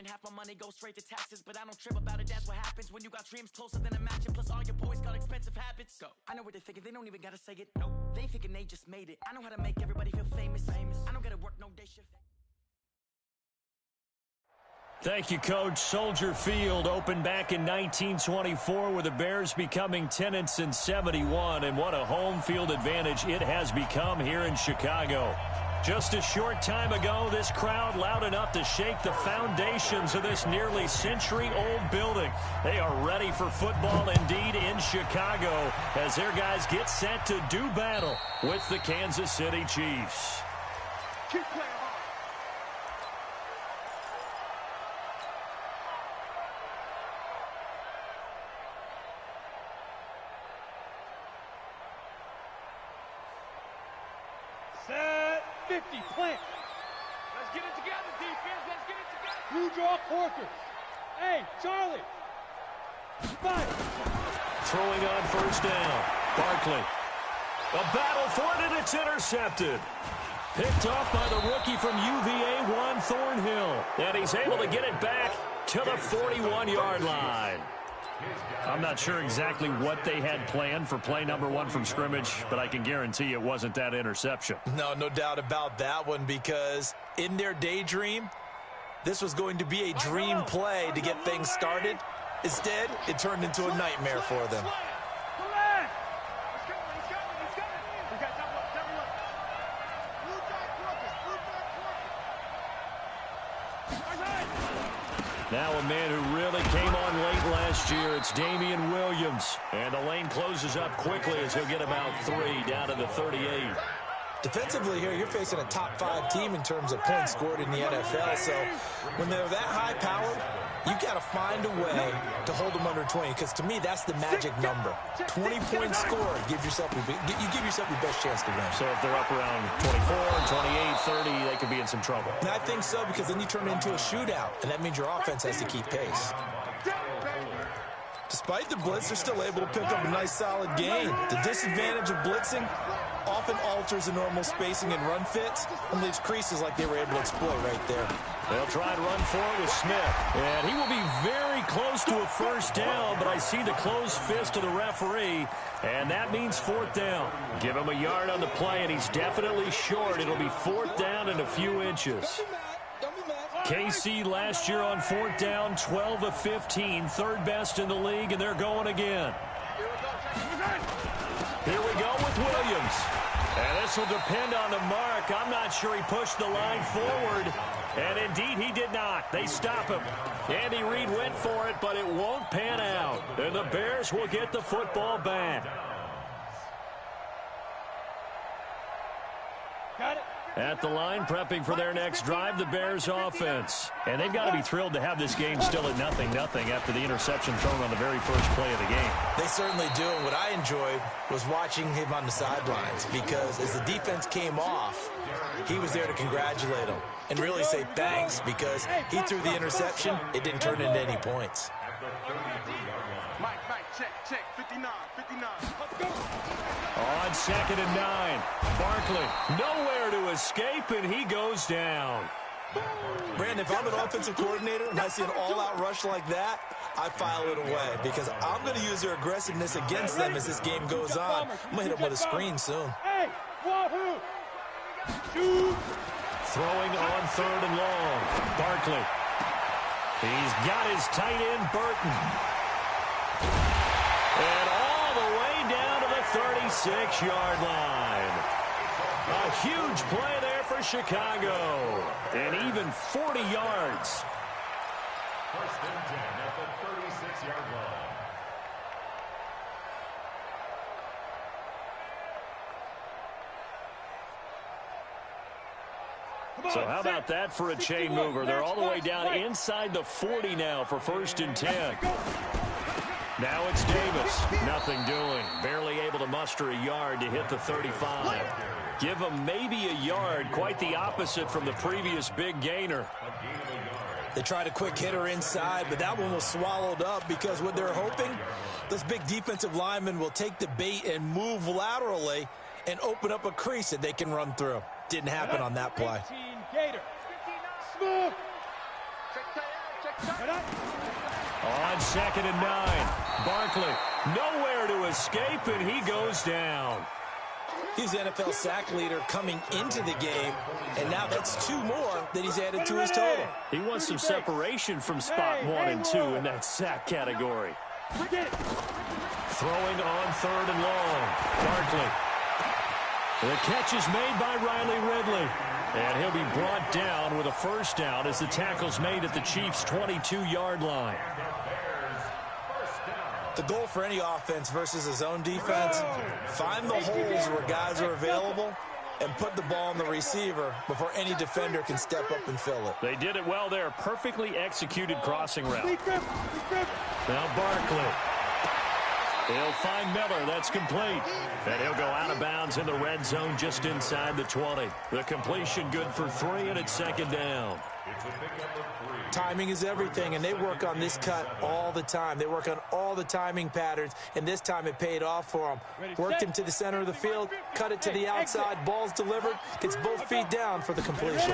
and half my money goes straight to taxes. But I don't trip about it, that's what happens when you got dreams closer than a match. And plus all your boys got expensive habits. Go. I know what they're thinking, they don't even gotta say it. No, they thinking they just made it. I know how to make everybody feel famous. I don't gotta work no day shift. Thank you, Coach. Soldier Field opened back in 1924 with the Bears becoming tenants in 71, and what a home field advantage it has become here in Chicago. Just a short time ago, this crowd loud enough to shake the foundations of this nearly century-old building. They are ready for football indeed in Chicago as their guys get set to do battle with the Kansas City Chiefs. Keep playing hard. Set 50, plant. Let's get it together, defense. Let's get it together. Blue draw Corker. Hey, Charlie. Fight. Throwing on first down. Barkley. A battle for it, and it's intercepted. Picked off by the rookie from UVA, Juan Thornhill. And he's able to get it back to the 41-yard line. I'm not sure exactly what they had planned for play number one from scrimmage, but I can guarantee it wasn't that interception. No doubt about that one, because in their daydream, this was going to be a dream play to get things started. Instead, it turned into a nightmare for them. Now a man who really came on late last year, it's Damian Williams. And the lane closes up quickly as he'll get about 3 down to the 38. Defensively here, you're facing a top 5 team in terms of points scored in the NFL. So when they're that high powered, you got to find a way to hold them under 20. Because to me, that's the magic number. 20 points scored. You give yourself your best chance to win. So if they're up around 24, 28, 30, they could be in some trouble. And I think so, because then you turn it into a shootout. And that means your offense has to keep pace. Despite the blitz, they're still able to pick up a nice, solid gain. The disadvantage of blitzing often alters the normal spacing and run fits and leaves creases like they were able to exploit right there. They'll try and run for it with Smith. And he will be very close to a first down, but I see the closed fist of the referee, and that means 4th down. Give him a yard on the play, and he's definitely short. It'll be 4th down and a few inches. KC last year on 4th down, 12 of 15, 3rd best in the league, and they're going again. Here we go with Williams. And this will depend on the mark. I'm not sure he pushed the line forward. And indeed, he did not. They stop him. Andy Reid went for it, but it won't pan out. And the Bears will get the football back. Got it. At the line, prepping for their next drive, the Bears offense. And they've got to be thrilled to have this game still at 0-0 after the interception thrown on the very first play of the game. They certainly do, and what I enjoyed was watching him on the sidelines, because as the defense came off, he was there to congratulate them and really say thanks, because he threw the interception. It didn't turn into any points. Mike, check, 59. Let's go. On 2nd and 9, Barkley nowhere to escape, and he goes down. Brandon, if I'm an offensive coordinator and I see an all-out rush like that, I file it away, because I'm going to use their aggressiveness against them as this game goes on. I'm going to hit them with a screen soon. Hey, wahoo! Shoot! Throwing on 3rd and long. Barkley. He's got his tight end, Burton. And all the way down to the 36-yard line. A huge play there for Chicago. And even 40 yards. 1st and 10 at the 36-yard line. So how about that for a chain mover? They're all the way down inside the 40 now for 1st and 10. Now it's Davis. Nothing doing. Barely able to muster a yard to hit the 35. Give him maybe a yard. Quite the opposite from the previous big gainer. They tried a quick hitter inside, but that one was swallowed up, because what they're hoping, this big defensive lineman will take the bait and move laterally and open up a crease that they can run through. Didn't happen on that play. Gator. Smooth. On 2nd and 9, Barkley nowhere to escape, and he goes down. He's the NFL sack leader coming into the game, and now that's 2 more that he's added to his total. He wants some separation from spot 1 and 2 in that sack category. Throwing on 3rd and long, Barkley. The catch is made by Riley Ridley, and he'll be brought down with a first down as the tackle's made at the Chiefs' 22-yard line. The goal for any offense versus a zone defense, find the holes where guys are available and put the ball on the receiver before any defender can step up and fill it. They did it well there. Perfectly executed crossing route. Now Barkley. He'll find Miller. That's complete. And he'll go out of bounds in the red zone just inside the 20. The completion good for 3, and it's 2nd down. Timing is everything, and they work on this cut all the time. They work on all the timing patterns, and this time it paid off for them. Worked him to the center of the field, cut it to the outside, ball's delivered, gets both feet down for the completion.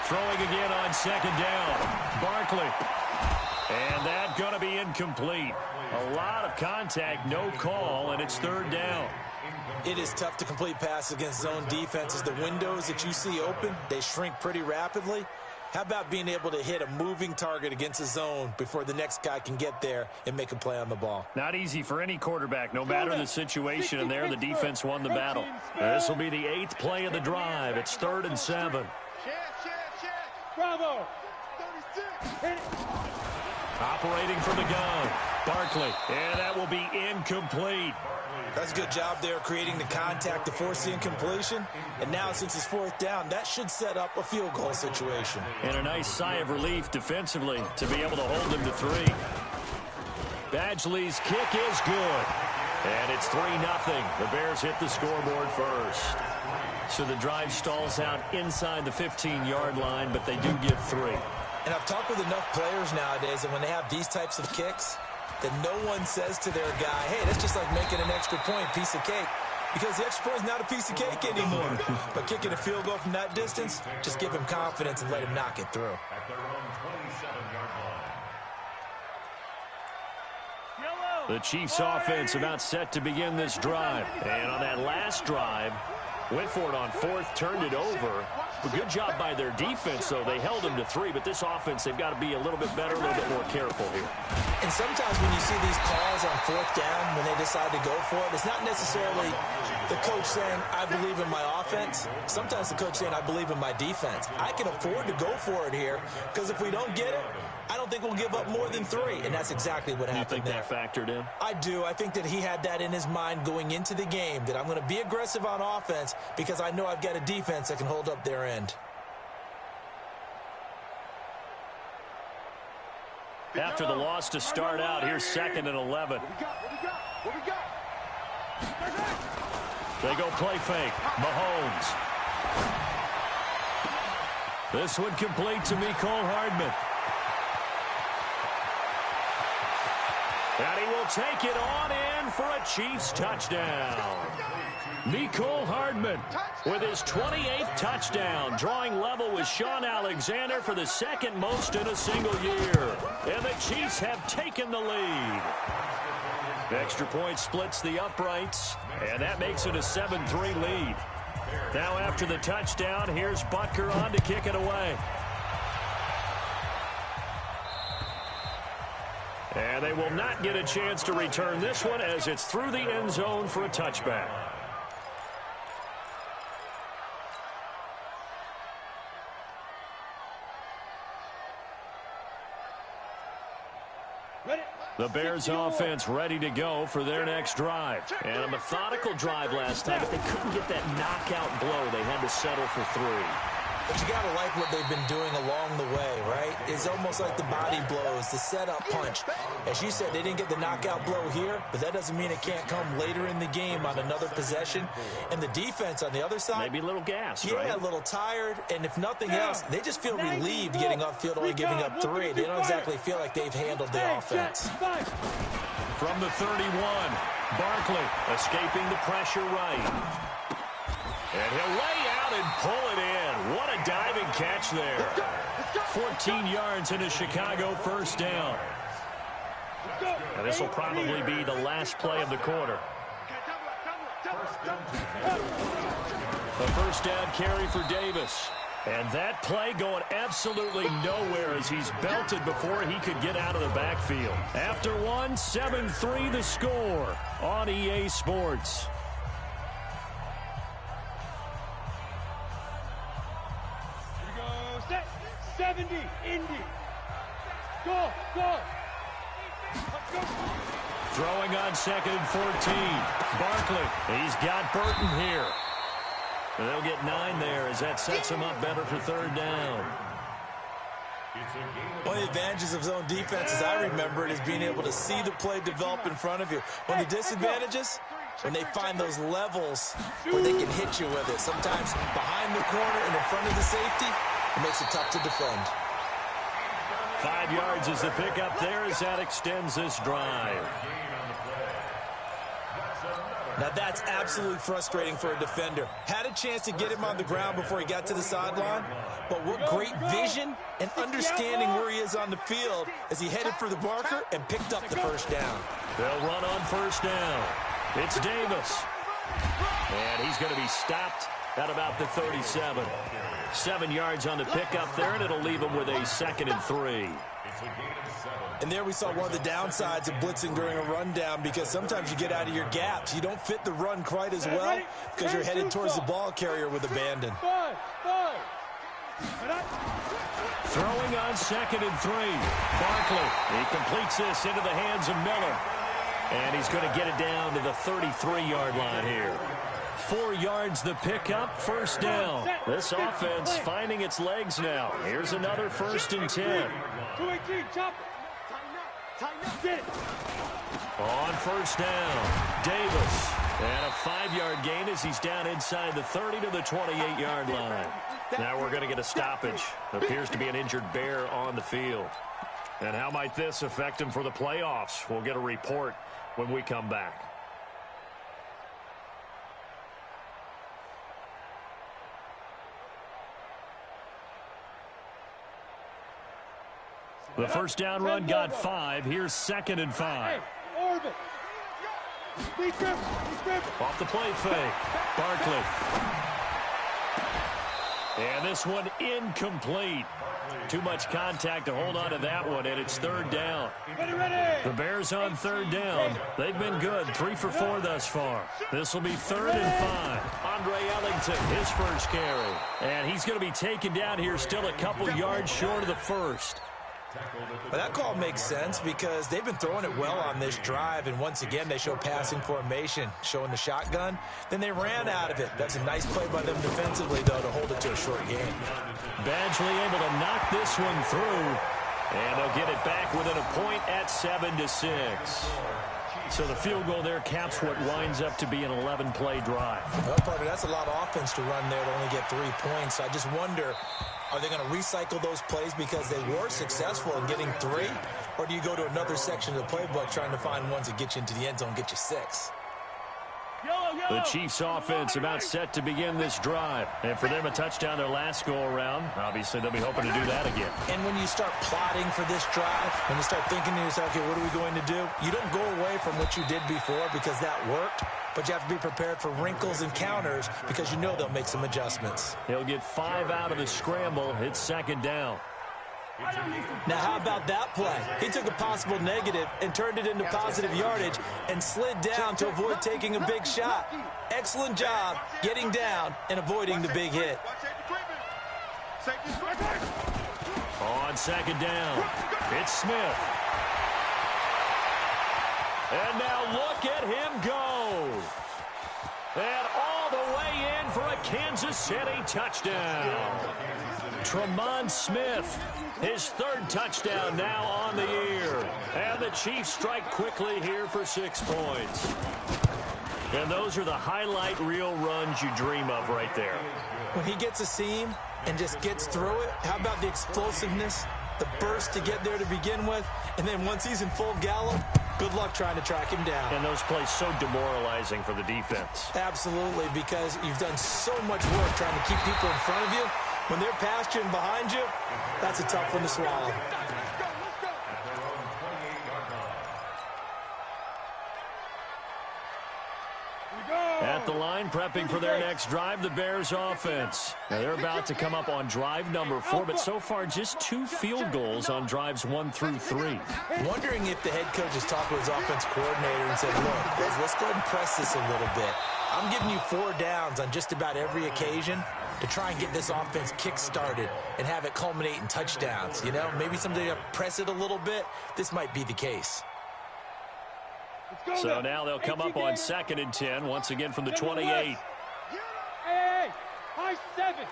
Throwing again on 2nd down. Barkley. And that's going to be incomplete. A lot of contact, no call, and it's 3rd down. It is tough to complete passes against zone defenses. The windows that you see open, they shrink pretty rapidly. How about being able to hit a moving target against a zone before the next guy can get there and make a play on the ball? Not easy for any quarterback, no matter the situation, and there the defense won the battle. This will be the 8th play of the drive. It's 3rd and 7. Bravo. Operating from the gun, Barkley, and that will be incomplete. That's a good job there creating the contact to force the incompletion. And now since it's 4th down, that should set up a field goal situation. And a nice sigh of relief defensively to be able to hold them to 3. Badgley's kick is good. And it's 3-0. The Bears hit the scoreboard first. So the drive stalls out inside the 15-yard line, but they do get 3. And I've talked with enough players nowadays that when they have these types of kicks, that no one says to their guy, hey, that's just like making an extra point, piece of cake. Because the extra point is not a piece of cake anymore. But kicking a field goal from that distance, just give him confidence and let him knock it through. At their own 27-yard line. The Chiefs offense about set to begin this drive. And on that last drive, went for it on 4th, turned it over. A good job by their defense, though. They held them to 3, but this offense, they've got to be a little bit better, a little bit more careful here. And sometimes when you see these calls on 4th down, when they decide to go for it, it's not necessarily the coach saying, I believe in my offense. Sometimes the coach saying, I believe in my defense. I can afford to go for it here, because if we don't get it, I don't think we'll give up more than 3, and that's exactly what happened there. You think that factored in? I do. I think that he had that in his mind going into the game, that I'm going to be aggressive on offense because I know I've got a defense that can hold up their end. After the loss to start out, here's 2nd and 11. They go play fake. Mahomes. This one complete to Mecole Hardman. And he will take it on in for a Chiefs touchdown. Mecole Hardman with his 28th touchdown, drawing level with Shaun Alexander for the 2nd most in a single year. And the Chiefs have taken the lead. Extra point splits the uprights, and that makes it a 7-3 lead. Now after the touchdown, here's Butker on to kick it away. And they will not get a chance to return this one as it's through the end zone for a touchback. The Bears offense ready to go for their next drive. And a methodical drive last time, but they couldn't get that knockout blow. They had to settle for 3. But you got to like what they've been doing along the way, right? It's almost like the body blows, the setup punch. As you said, they didn't get the knockout blow here, but that doesn't mean it can't come later in the game on another possession. And the defense on the other side, maybe a little gassed, right? Yeah, a little tired. And if nothing else, they just feel relieved getting upfield, only giving up 3. They don't exactly feel like they've handled the offense. From the 31, Barkley escaping the pressure right. And he'll lay out and pull it in. What a diving catch there. 14 yards into Chicago, first down. And this will probably be the last play of the quarter. The first down carry for Davis. And that play going absolutely nowhere as he's belted before he could get out of the backfield. After one, 7-3 the score on EA Sports. Here we go, set, 70, Indy. Go, go. Throwing on 2nd and 14. Barkley, he's got Burton here. And they'll get 9 there as that sets him up better for third down. One of the advantages of zone defense, as I remember it, is being able to see the play develop in front of you. One of the disadvantages, when they find those levels where they can hit you with it. Sometimes behind the corner and in front of the safety, it makes it tough to defend. 5 yards is the pickup there as that extends this drive. Now that's absolutely frustrating for a defender. Had a chance to get him on the ground before he got to the sideline, but what great vision and understanding where he is on the field as he headed for the marker and picked up the first down. They'll run on first down. It's Davis. And he's going to be stopped at about the 37. 7 yards on the pickup there, and it'll leave him with a 2nd and 3. And there we saw one of the downsides of blitzing during a rundown, because sometimes you get out of your gaps. You don't fit the run quite as well because you're headed towards the ball carrier with abandon. Throwing on 2nd and 3. Barkley, he completes this into the hands of Miller. And he's going to get it down to the 33-yard line here. 4 yards the pickup, first down. This offense finding its legs now. Here's another 1st and 10. 218, chop it. On first down, Davis. And a 5-yard gain as he's down inside the 30 to the 28-yard line. Now we're going to get a stoppage. Appears to be an injured Bear on the field. And how might this affect him for the playoffs? We'll get a report when we come back. The first down run got 5. Here's 2nd and 5. Orbit. Off the play fake. Barkley. And this one incomplete. Too much contact to hold on to that one, and it's 3rd down. The Bears on 3rd down. They've been good, 3 for 4 thus far. This will be 3rd and 5. Andre Ellington, his first carry. And he's going to be taken down here, still a couple yards short of the first. But that call makes sense because they've been throwing it well on this drive, and once again they show passing formation, showing the shotgun. Then they ran out of it. That's a nice play by them defensively, though, to hold it to a short game. Badgley able to knock this one through, and they'll get it back within a point at 7-6. So the field goal there caps what winds up to be an 11-play drive. Well, partner, that's a lot of offense to run there to only get 3 points. So I just wonder, are they going to recycle those plays because they were successful in getting 3? Or do you go to another section of the playbook trying to find ones that get you into the end zone and get you 6? The Chiefs offense about set to begin this drive. And for them, a touchdown their last go-around. Obviously, they'll be hoping to do that again. And when you start plotting for this drive, when you start thinking to yourself, okay, what are we going to do? You don't go away from what you did before because that worked. But you have to be prepared for wrinkles and counters because you know they'll make some adjustments. He'll get 5 out of the scramble. It's 2nd down. Now, how about that play? He took a possible negative and turned it into positive yardage and slid down to avoid taking a big shot. Excellent job getting down and avoiding the big hit. On 2nd down, it's Smith. And now look at him go. And all the way in for a Kansas City touchdown. Tremont Smith, his 3rd touchdown now on the year. And the Chiefs strike quickly here for 6 points. And those are the highlight reel runs you dream of right there. When he gets a seam and just gets through it, how about the explosiveness, the burst to get there to begin with, and then once he's in full gallop, good luck trying to track him down. And those plays so demoralizing for the defense. Absolutely, because you've done so much work trying to keep people in front of you. When they're pasturing behind you, that's a tough one to swallow. At the line, prepping for their next drive, the Bears offense. Now they're about to come up on drive number 4, but so far just 2 field goals on drives 1 through 3. Wondering if the head coach has talked with his offense coordinator and said, look, guys, let's go ahead and press this a little bit. I'm giving you 4 downs on just about every occasion to try and get this offense kick-started and have it culminate in touchdowns. You know, maybe someday to press it a little bit. This might be the case. So now they'll come up on 2nd and 10, once again from the 28. Hey, high 7.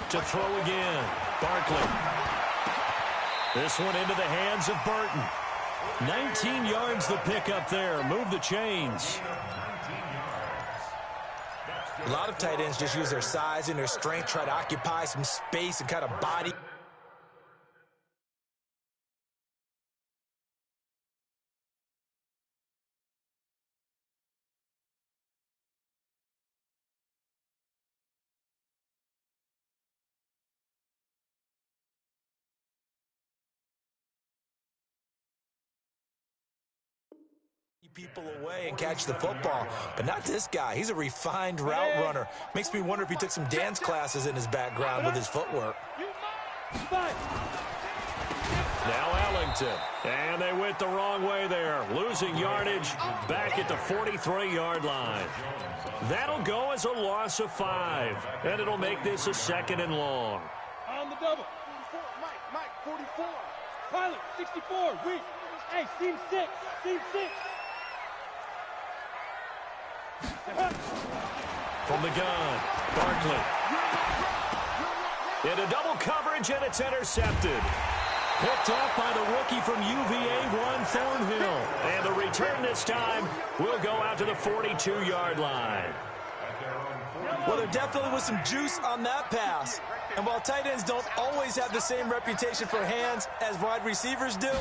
To throw again, Barkley. This one into the hands of Burton. 19 yards the pickup there. Move the chains. A lot of tight ends just use their size and their strength, try to occupy some space and kind of body. People away and catch the football, but not this guy. He's a refined route runner. Makes me wonder if he took some dance classes in his background with his footwork. Now Ellington, and they went the wrong way there, losing yardage back at the 43-yard line. That'll go as a loss of 5, and it'll make this a 2nd and long. On the double. 44, Mike, 44. Pilot, 64, weak. Hey, seam 6, seam 6. From the gun, Barkley. Into double coverage, and it's intercepted. Picked off by the rookie from UVA, Juan Thornhill. And the return this time will go out to the 42-yard line. Well, there definitely was some juice on that pass. And while tight ends don't always have the same reputation for hands as wide receivers do,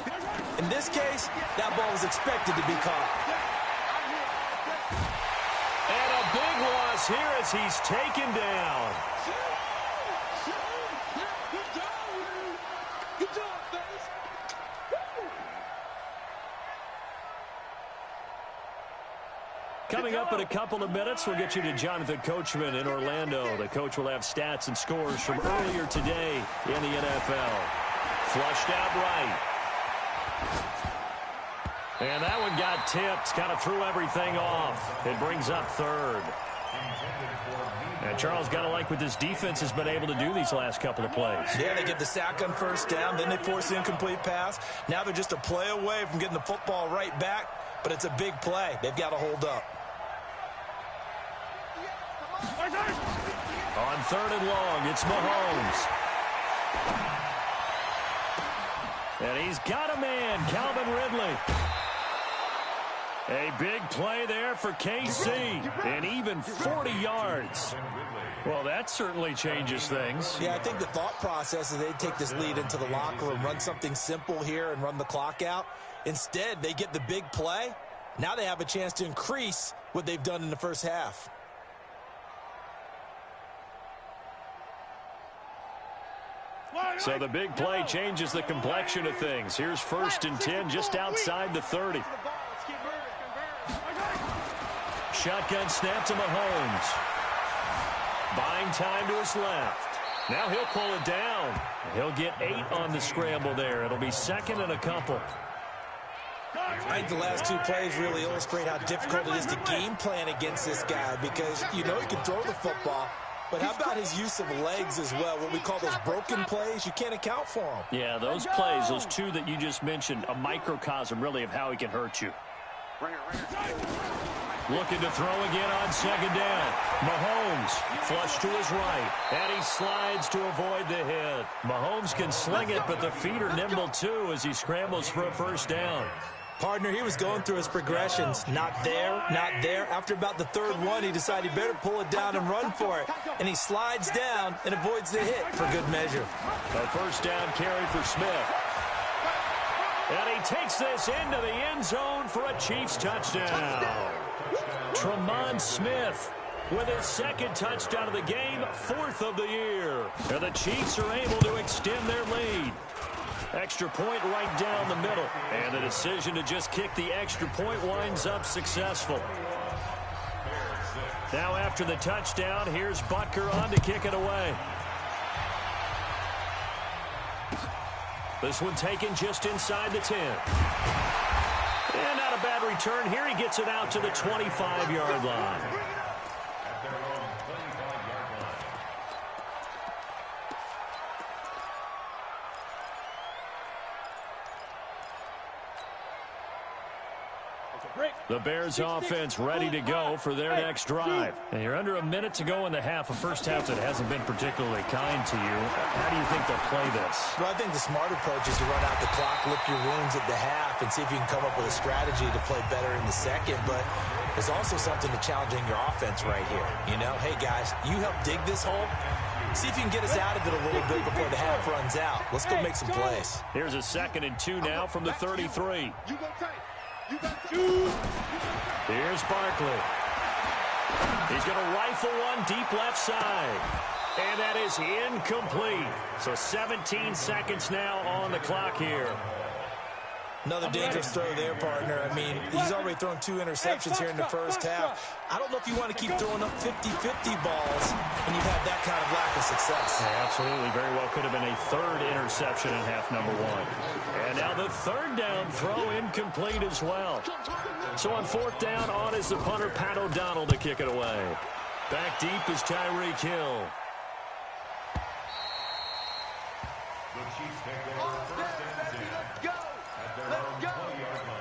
in this case, that ball was expected to be caught. And a big loss here as he's taken down. Coming up in a couple of minutes, we'll get you to Jonathan Coachman in Orlando. The coach will have stats and scores from earlier today in the NFL. Flushed out right. And that one got tipped, kind of threw everything off. It brings up 3rd. And Charles, got to like what this defense has been able to do these last couple of plays. Yeah, they get the sack on 1st down, then they force the incomplete pass. Now they're just a play away from getting the football right back, but it's a big play. They've got to hold up. On 3rd and long, it's Mahomes. And he's got a man, Calvin Ridley. A big play there for KC, and even 40 yards. Well, that certainly changes things. Yeah, I think the thought process is they'd take this lead into the locker room, run something simple here and run the clock out. Instead, they get the big play. Now they have a chance to increase what they've done in the first half. So the big play changes the complexion of things. Here's 1st and 10 just outside the 30. Shotgun snap to Mahomes. Buying time to his left. Now he'll pull it down. He'll get 8 on the scramble there. It'll be 2nd and a couple. I think the last 2 plays really illustrate how difficult it is to game plan against this guy because you know he can throw the football, but how about his use of legs as well? What we call those broken plays, you can't account for them. Yeah, those plays, those 2 that you just mentioned, a microcosm really of how he can hurt you. Looking to throw again on 2nd down. Mahomes flush to his right, and he slides to avoid the hit. Mahomes can sling it, but the feet are nimble too as he scrambles for a 1st down. Partner, he was going through his progressions. Not there, not there. After about the 3rd one, he decided he better pull it down and run for it. And he slides down and avoids the hit for good measure. A 1st down carry for Smith. And he takes this into the end zone for a Chiefs touchdown. Tremont Smith with his second touchdown of the game, 4th of the year. And the Chiefs are able to extend their lead. Extra point right down the middle. And the decision to just kick the extra point winds up successful. Now after the touchdown, here's Butker on to kick it away. This one taken just inside the 10. And not a bad return here. He gets it out to the 25-yard line. The Bears offense ready to go for their next drive. And you're under a minute to go in the half, a first half that hasn't been particularly kind to you. How do you think they'll play this? Well, I think the smart approach is to run out the clock, lick your wounds at the half, and see if you can come up with a strategy to play better in the second. But there's also something to challenging your offense right here. You know, hey, guys, you help dig this hole. See if you can get us out of it a little bit before the half runs out. Let's go make some plays. Here's a 2nd and 2 now from the 33. You go tight. You got 2. Here's Barkley. He's going to rifle one deep left side. And that is incomplete. So 17 seconds now on the clock here. Another dangerous throw there, partner. I mean, he's already thrown 2 interceptions here in the first half. I don't know if you want to keep throwing up 50-50 balls when you've had that kind of lack of success. Yeah, absolutely. Very well could have been a 3rd interception in half number 1. And now the 3rd down throw incomplete as well. So on 4th down, on is the punter, Pat O'Donnell, to kick it away. Back deep is Tyreek Hill. The Chiefs take over 1st and 10 at their own 20-yard line.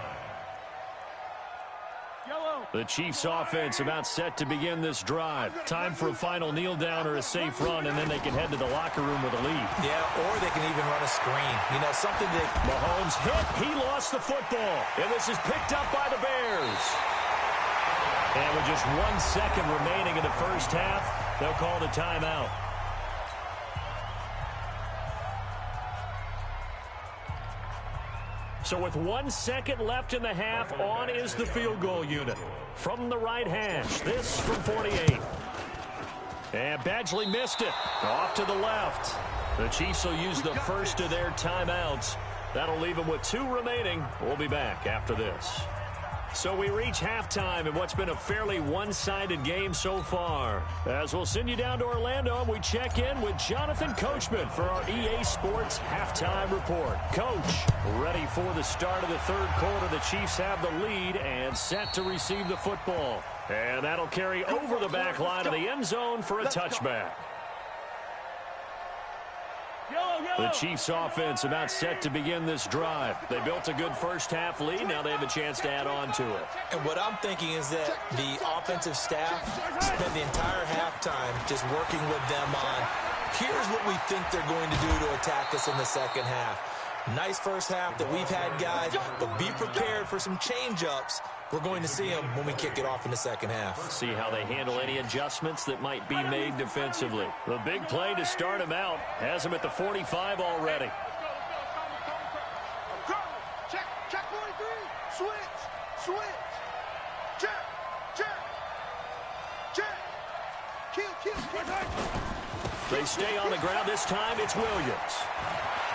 The Chiefs offense about set to begin this drive. Time for a final kneel down or a safe run, and then they can head to the locker room with a lead. Yeah, or they can even run a screen. You know, something that... Mahomes hit. He lost the football. And this is picked up by the Bears. And with just 1 second remaining in the first half, they'll call the timeout. So with 1 second left in the half, on is the field goal unit. From the right hash, this from 48. And Badgley missed it. Off to the left. The Chiefs will use the first of their timeouts. That'll leave them with 2 remaining. We'll be back after this. So we reach halftime in what's been a fairly one-sided game so far. As we'll send you down to Orlando, and we check in with Jonathan Coachman for our EA Sports Halftime Report. Coach, ready for the start of the 3rd quarter. The Chiefs have the lead and set to receive the football. And that'll carry over the back line of the end zone for a touchback. The Chiefs offense about set to begin this drive. They built a good first half lead. Now they have a chance to add on to it. And what I'm thinking is that the offensive staff spent the entire halftime just working with them on, here's what we think they're going to do to attack us in the second half. Nice first half that we've had, guys, but be prepared for some change-ups. We're going to see them when we kick it off in the second half. See how they handle any adjustments that might be made defensively. The big play to start him out has him at the 45 already. Check 43. Switch. Check. Kill. They stay on the ground. This time it's Williams.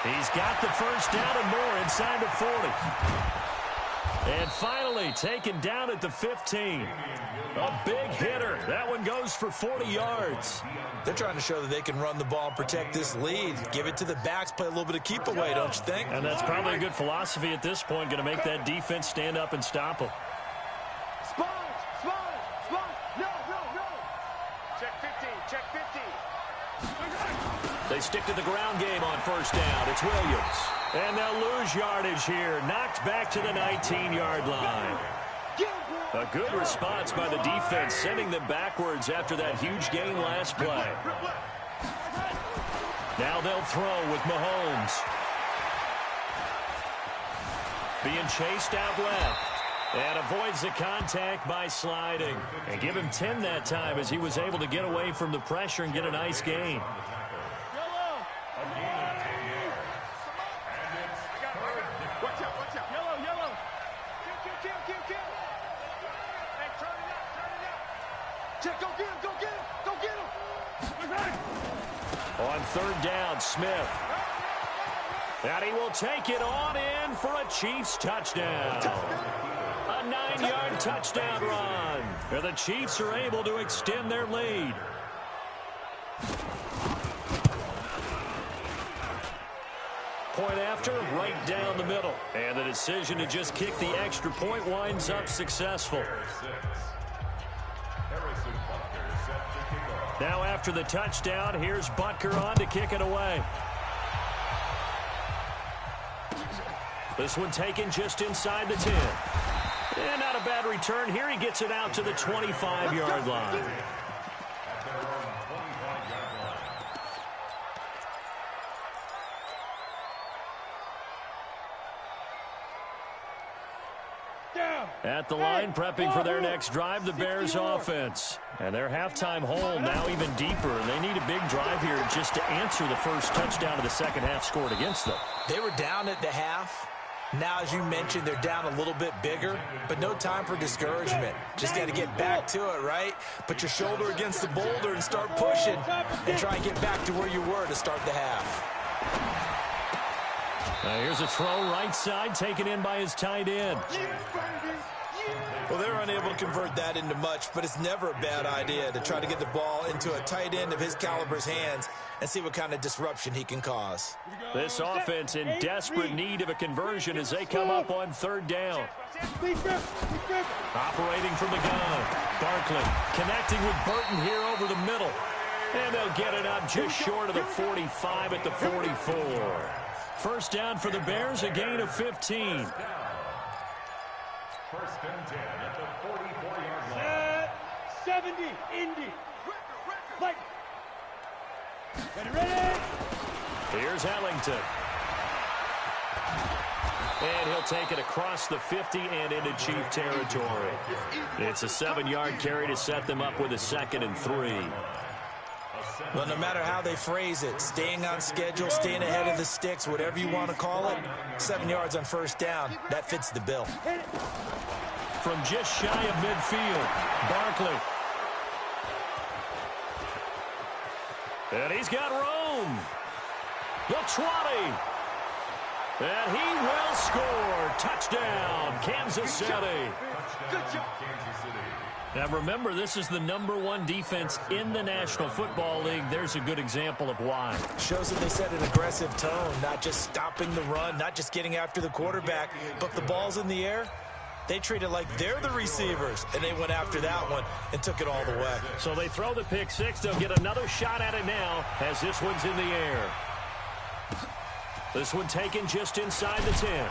He's got the first down and more inside the 40. And finally taken down at the 15. A big hitter. That one goes for 40 yards. They're trying to show that they can run the ball and protect this lead. Give it to the backs, play a little bit of keep away, don't you think? And that's probably a good philosophy at this point. Going to make that defense stand up and stop them. Sponge. No. Check 15. They stick to the ground game on first down. It's Williams. And they'll lose yardage here. Knocked back to the 19-yard line. A good response by the defense, sending them backwards after that huge gain last play. Now they'll throw with Mahomes. Being chased out left. And avoids the contact by sliding. And give him 10 that time as he was able to get away from the pressure and get a nice gain. On third down, Smith. And he will take it on in for a Chiefs touchdown. A 9-yard touchdown run. And the Chiefs are able to extend their lead. Point after, right down the middle. And the decision to just kick the extra point winds up successful. Now after the touchdown, here's Butker on to kick it away. This one taken just inside the 10. And not a bad return here. He gets it out to the 25-yard line. At the line, prepping for their next drive, the Bears offense. And their halftime hole now even deeper. And they need a big drive here just to answer the first touchdown of the second half scored against them. They were down at the half. Now, as you mentioned, they're down a little bit bigger, but no time for discouragement. Just got to get back to it, right? Put your shoulder against the boulder and start pushing and try and get back to where you were to start the half. Here's a throw right side, taken in by his tight end. Well, they're unable to convert that into much, but it's never a bad idea to try to get the ball into a tight end of his caliber's hands and see what kind of disruption he can cause. This offense in desperate need of a conversion as they come up on third down. Operating from the gun. Barkley connecting with Burton here over the middle. And they'll get it up just short of the 45 at the 44. First down for the Bears, a gain of 15. First and 10 at the 44-yard line. 70, Indy. Fight. Ready. Here's Ellington. And he'll take it across the 50 and into Chief territory. It's a 7-yard carry to set them up with a 2nd and 3. Well, no matter how they phrase it, staying on schedule, staying ahead of the sticks, whatever you want to call it, 7 yards on first down, that fits the bill. From just shy of midfield, Barkley. And he's got room. The 20. And he will score. Touchdown, Kansas City. Good job, Kansas City. Now remember, this is the #1 defense in the National Football League. There's a good example of why. Shows that they set an aggressive tone, not just stopping the run, not just getting after the quarterback, but the ball's in the air. They treat it like they're the receivers, and they went after that one and took it all the way. So they throw the pick six. They'll get another shot at it now as this one's in the air. This one taken just inside the 10.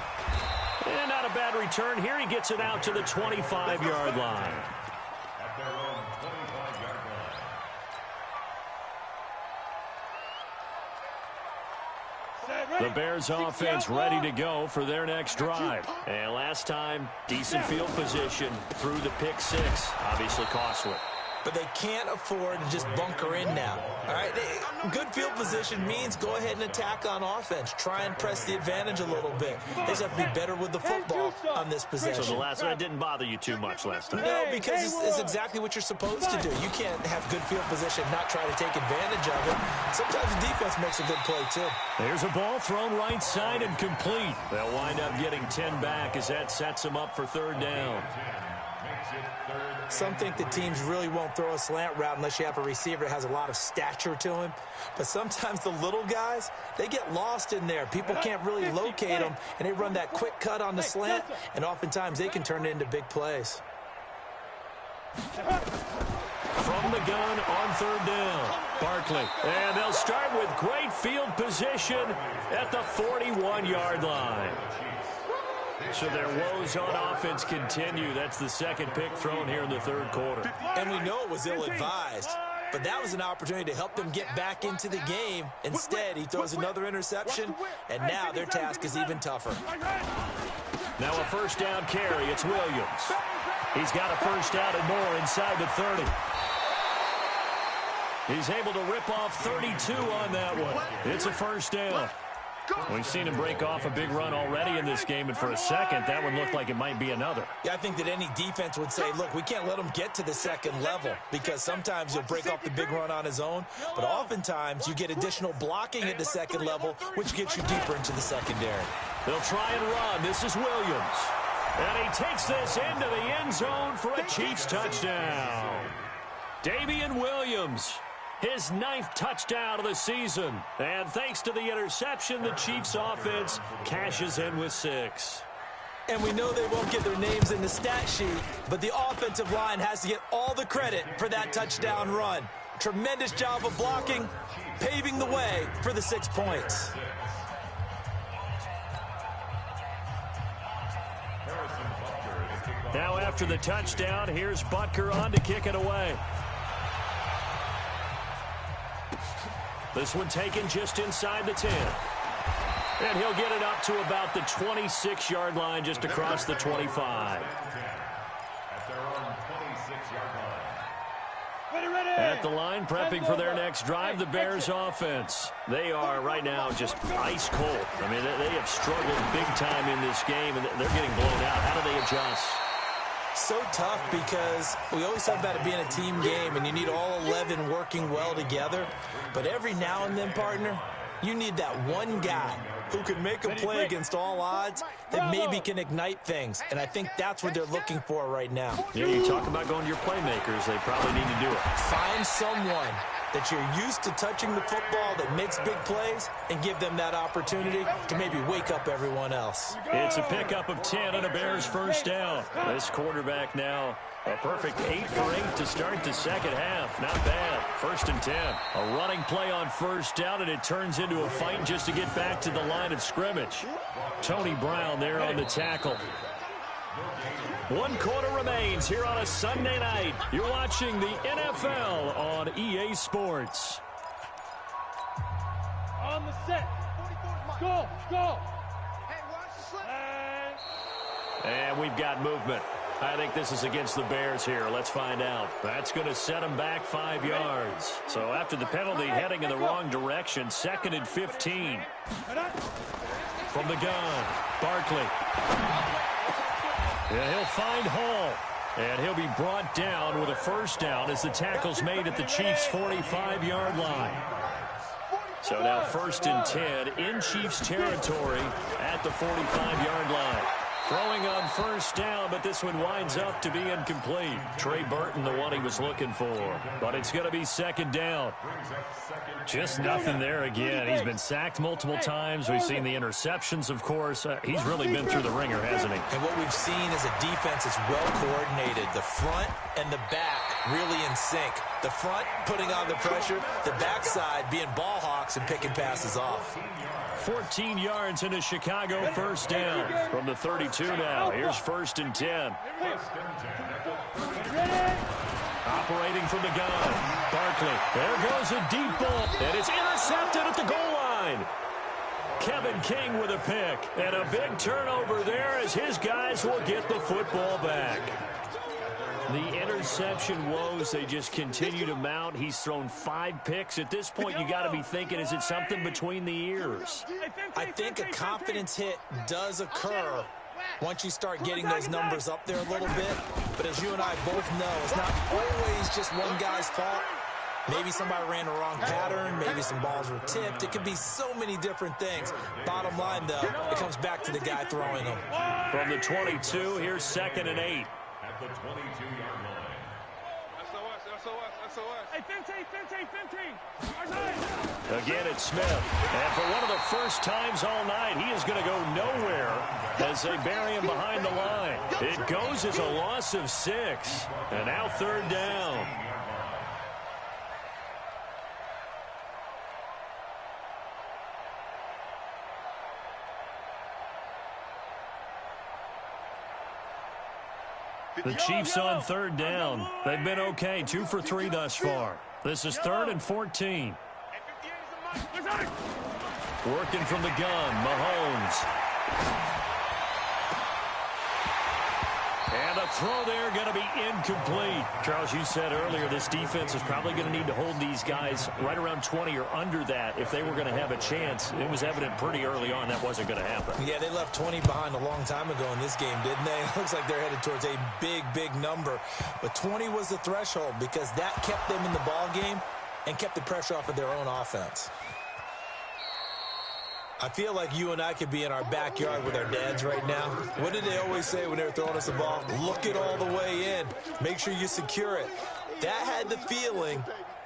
And not a bad return here. He gets it out to the 25-yard line. At their own 25-yard line. The Bears offense ready to go for their next drive. And last time, decent field position through the pick six. Obviously costly. But they can't afford to just bunker in now. All right, good field position means go ahead and attack on offense. Try and press the advantage a little bit. They just have to be better with the football on this possession. So the last one didn't bother you too much last time. No, because it's exactly what you're supposed to do. You can't have good field position and not try to take advantage of it. Sometimes the defense makes a good play, too. There's a ball thrown right side and complete. They'll wind up getting 10 back as that sets them up for third down. Some think that teams really won't throw a slant route unless you have a receiver that has a lot of stature to him. But sometimes the little guys, they get lost in there. People can't really locate them, and they run that quick cut on the slant, and oftentimes they can turn it into big plays. From the gun on third down, Barkley. And they'll start with great field position at the 41-yard line. So their woes on offense continue. That's the second pick thrown here in the third quarter. And we know it was ill-advised, but that was an opportunity to help them get back into the game. Instead, he throws another interception, and now their task is even tougher. Now a first down carry. It's Williams. He's got a first down and more inside the 30. He's able to rip off 32 on that one. It's a first down. We've seen him break off a big run already in this game, and for a second, that one looked like it might be another. Yeah, I think that any defense would say, look, we can't let him get to the second level because sometimes he'll break off the big run on his own, but oftentimes you get additional blocking at the second level, which gets you deeper into the secondary. They'll try and run. This is Williams. And he takes this into the end zone for a Chiefs touchdown. Damian Williams, his 9th touchdown of the season. And thanks to the interception, the Chiefs offense cashes in with 6. And we know they won't get their names in the stat sheet, but the offensive line has to get all the credit for that touchdown run. Tremendous job of blocking, paving the way for the 6 points. Now after the touchdown, here's Butker on to kick it away. This one taken just inside the 10. And he'll get it up to about the 26-yard line, just across the 25. At the line, prepping for their next drive, the Bears offense. They are right now just ice cold. I mean, they have struggled big time in this game, and they're getting blown out. How do they adjust? So tough because we always talk about it being a team game, and you need all 11 working well together. But every now and then, partner, you need that one guy who can make a play against all odds that maybe can ignite things. And I think that's what they're looking for right now. Yeah, you talk about going to your playmakers. They probably need to do it. Find someone that you're used to touching the football that makes big plays and give them that opportunity to maybe wake up everyone else. It's a pickup of 10 and a Bears first down. This quarterback now a perfect 8 for 8 to start the second half. Not bad. 1st and 10. A running play on first down, and it turns into a fight just to get back to the line of scrimmage. Tony Brown there on the tackle. 1 quarter remains here on a Sunday night. You're watching the NFL on EA Sports. On the set. Go, go. And we've got movement. I think this is against the Bears here. Let's find out. That's going to set them back 5 yards. So after the penalty, heading in the wrong direction, 2nd and 15. From the gun, Barkley. And he'll find Hall. And he'll be brought down with a first down as the tackle's made at the Chiefs' 45-yard line. So now 1st and 10 in Chiefs territory at the 45-yard line. Throwing on first down, but this one winds up to be incomplete. Trey Burton, the one he was looking for. But it's going to be 2nd down. Just nothing there again. He's been sacked multiple times. We've seen the interceptions, of course. He's really been through the ringer, hasn't he? And what we've seen is a defense that's well coordinated. The front and the back really in sync. The front putting on the pressure, the backside being ball hawks and picking passes off. 14 yards into Chicago, first down from the 32 now. Here's 1st and 10. Operating from the gun, Barkley. There goes a deep ball, and it's intercepted at the goal line. Kevin King with a pick, and a big turnover there as his guys will get the football back. The interception woes, they just continue to mount. He's thrown 5 picks. At this point, you got to be thinking, is it something between the ears? I think a confidence hit does occur once you start getting those numbers up there a little bit. But as you and I both know, it's not always just one guy's fault. Maybe somebody ran the wrong pattern. Maybe some balls were tipped. It could be so many different things. Bottom line, though, it comes back to the guy throwing them. From the 22, here's 2nd and 8. At the 22-yard line. Again, it's Smith. And for one of the first times all night, he is going to go nowhere as they bury him behind the line. It goes as a loss of 6. And now 3rd down. The Chiefs on 3rd down. They've been okay, 2 for 3 thus far. This is 3rd and 14. Working from the gun, Mahomes. And a the throw there going to be incomplete. Charles, you said earlier this defense is probably going to need to hold these guys right around 20 or under that if they were going to have a chance. It was evident pretty early on that wasn't going to happen. Yeah, they left 20 behind a long time ago in this game, didn't they? It looks like they're headed towards a big, big number. But 20 was the threshold because that kept them in the ball game and kept the pressure off of their own offense. I feel like you and I could be in our backyard with our dads right now. What did they always say when they were throwing us the ball? Look it all the way in. Make sure you secure it. That had the feeling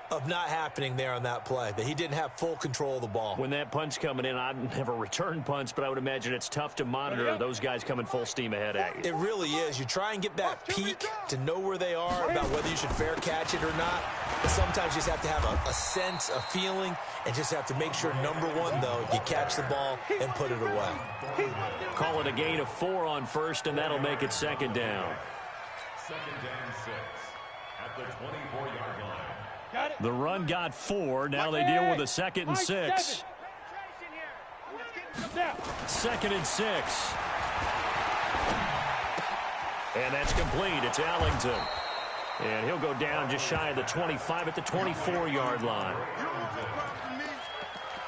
of not happening there on that play, that he didn't have full control of the ball. When that punch coming in, I've never returned punch, but I would imagine it's tough to monitor those guys coming full steam ahead at you. It really is. You try and get that peek to know where they are, about whether you should fair catch it or not. But sometimes you just have to have a sense, a feeling, and just have to make sure, number one, though, you catch the ball and put it away. Call it a gain of 4 on first, and that'll make it second down. Second and 6 at the 24-yard line. The run got 4. Now they deal with a 2nd and 6. 2nd and 6. And that's complete. It's Allington. And he'll go down just shy of the 25 at the 24-yard line.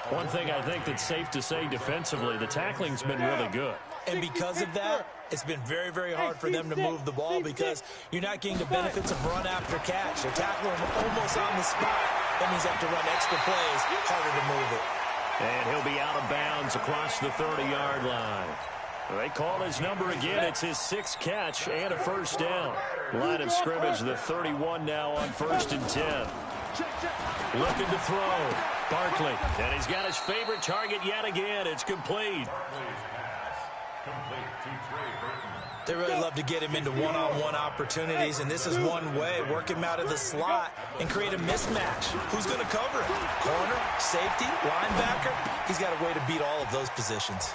One thing I think that's safe to say defensively, the tackling's been really good. And because of that, it's been very, very hard for them to move the ball because you're not getting the benefits of run after catch. They're tackling him almost on the spot. That means they have to run extra plays, harder to move it. And he'll be out of bounds across the 30-yard line. They call his number again. It's his 6th catch and a first down. Line of scrimmage, the 31 now on 1st and 10. Looking to throw. Barkley. And he's got his favorite target yet again. It's complete. They really love to get him into one-on-one opportunities, and this is one way. Work him out of the slot and create a mismatch. Who's going to cover him? Corner, safety, linebacker? He's got a way to beat all of those positions.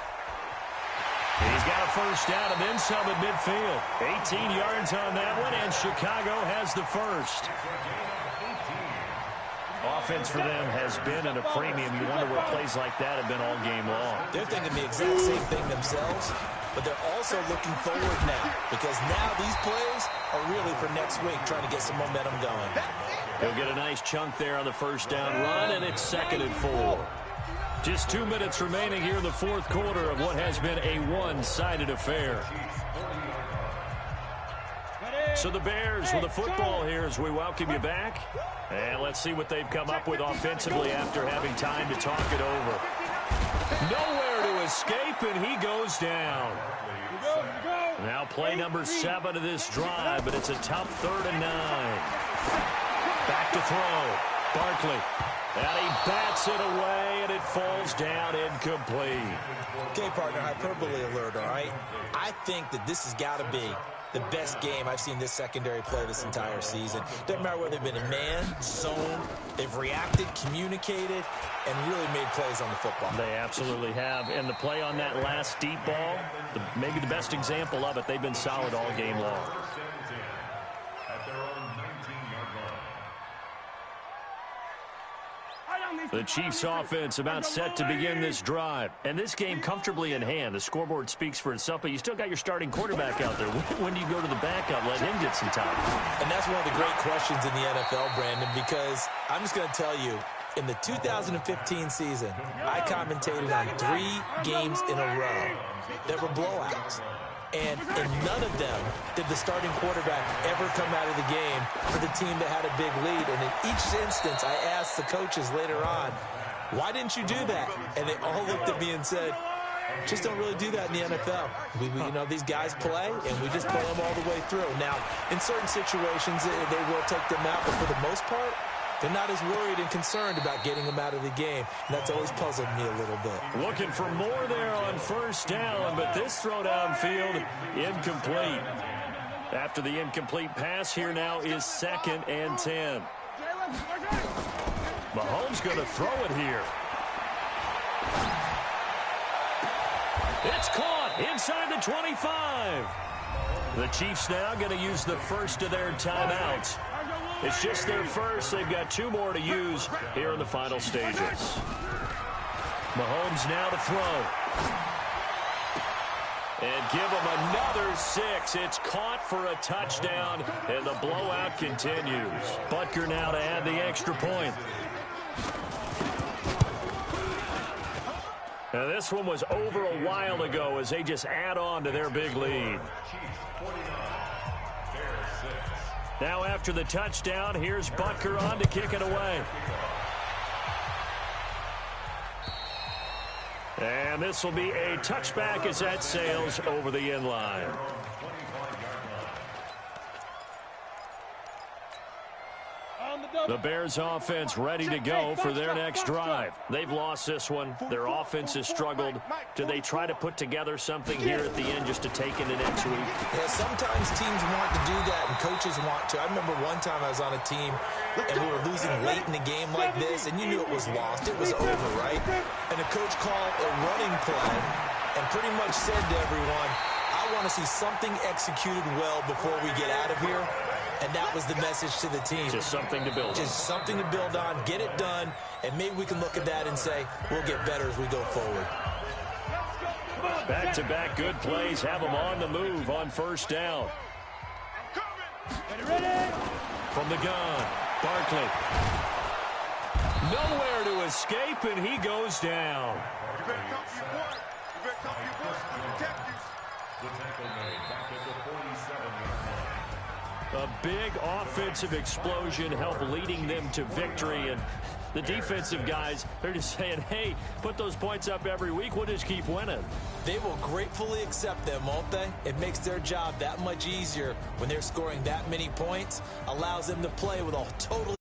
He's got a first down and then some at midfield. 18 yards on that one, and Chicago has the first. Offense for them has been at a premium. You wonder where plays like that have been all game long. They're thinking the exact same thing themselves, but they're also looking forward now because now these plays are really for next week, trying to get some momentum going. He'll get a nice chunk there on the first down run, and it's 2nd and 4. Just 2 minutes remaining here in the 4th quarter of what has been a one-sided affair. So the Bears with the football here as we welcome you back. And let's see what they've come up with offensively after having time to talk it over. Nowhere to escape, and he goes down. Now play number 7 of this drive, but it's a tough 3rd and 9. Back to throw. Barkley. And he bats it away, and it falls down incomplete. Okay, partner, hyperbole alert, all right? I think that this has got to be the best game I've seen this secondary play this entire season. Doesn't matter whether they've been in man, zone, they've reacted, communicated, and really made plays on the football. They absolutely have. And the play on that last deep ball, maybe the best example of it, they've been solid all game long. The Chiefs offense about set to begin this drive. And this game comfortably in hand. The scoreboard speaks for itself, but you still got your starting quarterback out there. When do you go to the backup? Let him get some time. And that's one of the great questions in the NFL, Brandon, because I'm just going to tell you, in the 2015 season, I commentated on 3 games in a row that were blowouts. And in none of them did the starting quarterback ever come out of the game for the team that had a big lead. And in each instance, I asked the coaches later on, why didn't you do that? And they all looked at me and said, just don't really do that in the NFL. You know, these guys play, and we just play them all the way through. Now, in certain situations, they will take them out, but for the most part, they're not as worried and concerned about getting them out of the game. And that's always puzzled me a little bit. Looking for more there on first down, but this throw downfield incomplete. After the incomplete pass, here now is 2nd and 10. Mahomes going to throw it here. It's caught inside the 25. The Chiefs now going to use the first of their timeouts. It's just their first. They've got 2 more to use here in the final stages. Mahomes now to throw. And give him another 6. It's caught for a touchdown, and the blowout continues. Butker now to add the extra point. Now this one was over a while ago as they just add on to their big lead. Now after the touchdown, here's Butker on to kick it away. And this will be a touchback as that sails over the end line. The Bears offense ready to go for their next drive. They've lost this one. Their offense has struggled. Do they try to put together something here at the end just to take into next week? Yeah, sometimes teams want to do that and coaches want to. I remember one time I was on a team and we were losing late in the game like this, and you knew it was lost. It was over, right? And the coach called a running play and pretty much said to everyone, I want to see something executed well before we get out of here. And that was the message to the team. Just something to build on. Just something to build on, get it done, and maybe we can look at that and say, we'll get better as we go forward. Back-to-back good plays have them on the move on first down. From the gun, Barkley. Nowhere to escape, and he goes down. You better come to your boy. You better come to your boy for the detectives. The tackle made back at the 47-yard line. A big offensive explosion helped leading them to victory. And the defensive guys, they're just saying, hey, put those points up every week. We'll just keep winning. They will gratefully accept them, won't they? It makes their job that much easier when they're scoring that many points. Allows them to play with a totally